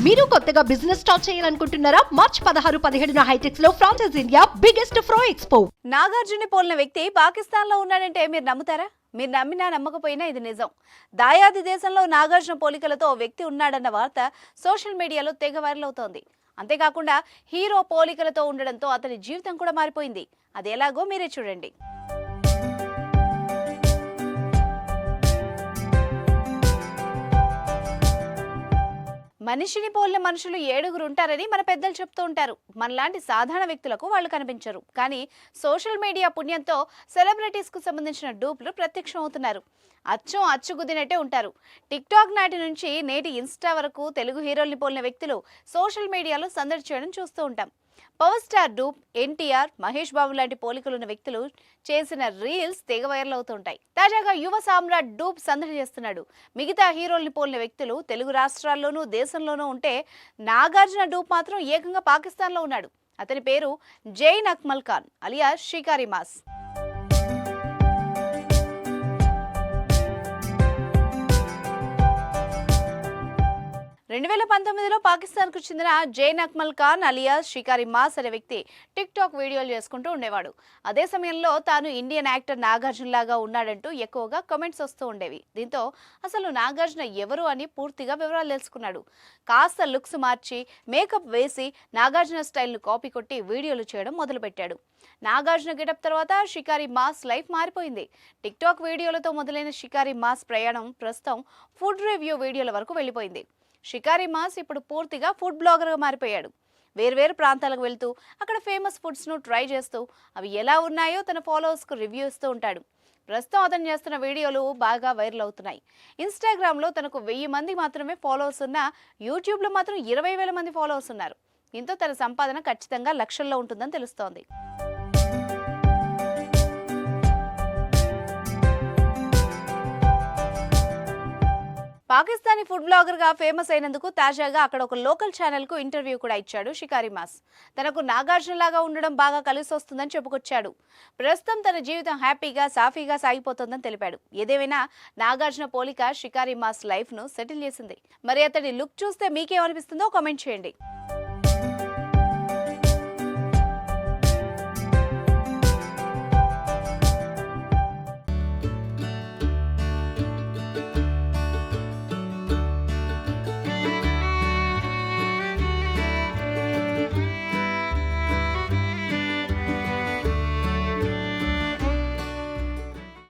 మీరు కొత్తగా business start చేయాలనుకుంటున్నారా? మార్చ్ 16-17 హైటెక్స్ లో franchise India biggest ఫ్రో expo. Nagarjuna పోలిన వ్యక్తి పాకిస్తాన్ లో ఉన్నాడంటే మీరు నమ్ముతారా? మీరు నమ్మినా నమ్మకపోయినా ఇది నిజం. దాయాది దేశంలో నాగార్జున పోలికలతో ఓ వ్యక్తి ఉన్నాడన్న వార్త సోషల్ మీడియాలో తెగ వైరల్ అవుతోంది. అంతేకాకుండా హీరో పోలికలతో ఉండడంతో అతని జీవితం కూడా మారిపోయింది. అది ఎలాగో మీరే చూడండి. మనిషిని పోలిన మనుషులు 7 ఉంటారని మన పెద్దలు చెప్తూ ఉంటారు. మనలాంటి సాధారణ వ్యక్తులకు వాళ్ళు కనిపించరు. కానీ సోషల్ మీడియా పుణ్యంతో సెలబ్రిటీస్ కు సంబంధించిన డూప్లు ప్రత్యక్షం అవుతున్నారు. అచ్చుగుద్దినట్టే ఉంటారు. టిక్ టాక్ నాటి నుంచి నేటి ఇన్స్టా వరకు తెలుగు హీరోల్ని పోలిన వ్యక్తులు సోషల్ మీడియాలో సందడి చేయడం చూస్తూ ఉంటాం. Power star dupe, NTR, Mahesh Babu లాంటి పోలికలున్న వ్యక్తులు చేసిన రీల్స్ తెగ వైరల్ అవుతుంటాయి. తాజాగా యువ సామ్రాట్ డూప్ సందడి చేస్తున్నాడు. మిగతా హీరోల్ని పోలిన వ్యక్తులు తెలుగు రాష్ట్రాల్లోనూ దేశంలోనూ ఉంటే నాగార్జున డూప్ మాత్రం ఏకంగా పాకిస్తాన్లో ఉన్నాడు. అతని పేరు జైన్ అక్మల్ ఖాన్ అలియాస్ షికారి మాస్. 2019లో పాకిస్తాన్కు చెందిన జైన్ అక్మల్ ఖాన్ అలియాస్ షికారి మాస్ అనే వ్యక్తి టిక్ టాక్ వీడియోలు చేసుకుంటూ ఉండేవాడు. అదే సమయంలో తాను ఇండియన్ యాక్టర్ నాగార్జున లాగా ఉన్నాడంటూ ఎక్కువగా కామెంట్స్ వస్తూ ఉండేవి. దీంతో అసలు నాగార్జున ఎవరు అని పూర్తిగా వివరాలు తెలుసుకున్నాడు. కాస్త లుక్స్ మార్చి మేకప్ వేసి నాగార్జున స్టైల్ను కాపీ కొట్టి వీడియోలు చేయడం మొదలుపెట్టాడు. నాగార్జున గెటప్ తర్వాత షికారి మాస్ లైఫ్ మారిపోయింది. టిక్ టాక్ వీడియోలతో మొదలైన షికారి మాస్ ప్రయాణం ప్రస్తుతం ఫుడ్ రివ్యూ వీడియోల వరకు వెళ్ళిపోయింది. షికారి మాస్ ఇప్పుడు పూర్తిగా ఫుడ్ బ్లాగర్గా మారిపోయాడు. వేర్వేరు ప్రాంతాలకు వెళ్తూ అక్కడ ఫేమస్ ఫుడ్స్ను ట్రై చేస్తూ అవి ఎలా ఉన్నాయో తన ఫాలోవర్స్కు రివ్యూ ఇస్తూ ఉంటాడు. ప్రస్తుతం అతను చేస్తున్న వీడియోలు బాగా వైరల్ అవుతున్నాయి. ఇన్స్టాగ్రామ్లో తనకు 1000 మంది మాత్రమే ఫాలోవర్స్ ఉన్నా యూట్యూబ్లో మాత్రం 20,000 మంది ఫాలోవర్స్ ఉన్నారు. దీంతో తన సంపాదన ఖచ్చితంగా లక్షల్లో ఉంటుందని తెలుస్తోంది. పాకిస్తానీ ఫుడ్ బ్లాగర్ గా ఫేమస్ అయినందుకు తాజాగా అక్కడ ఒక లోకల్ ఛానల్ కు ఇంటర్వ్యూ కూడా ఇచ్చాడు షికారి మాస్. తనకు నాగార్జున లాగా ఉండడం బాగా కలిసి వస్తుందని చెప్పుకొచ్చాడు. ప్రస్తుతం తన జీవితం హ్యాపీగా సాఫీగా సాగిపోతుందని తెలిపాడు. ఏదేమైనా నాగార్జున పోలిక షికారి మాస్ లైఫ్ ను సెటిల్ చేసింది. మరి అతడి లుక్ చూస్తే మీకేమనిపిస్తుందో కామెంట్ చేయండి.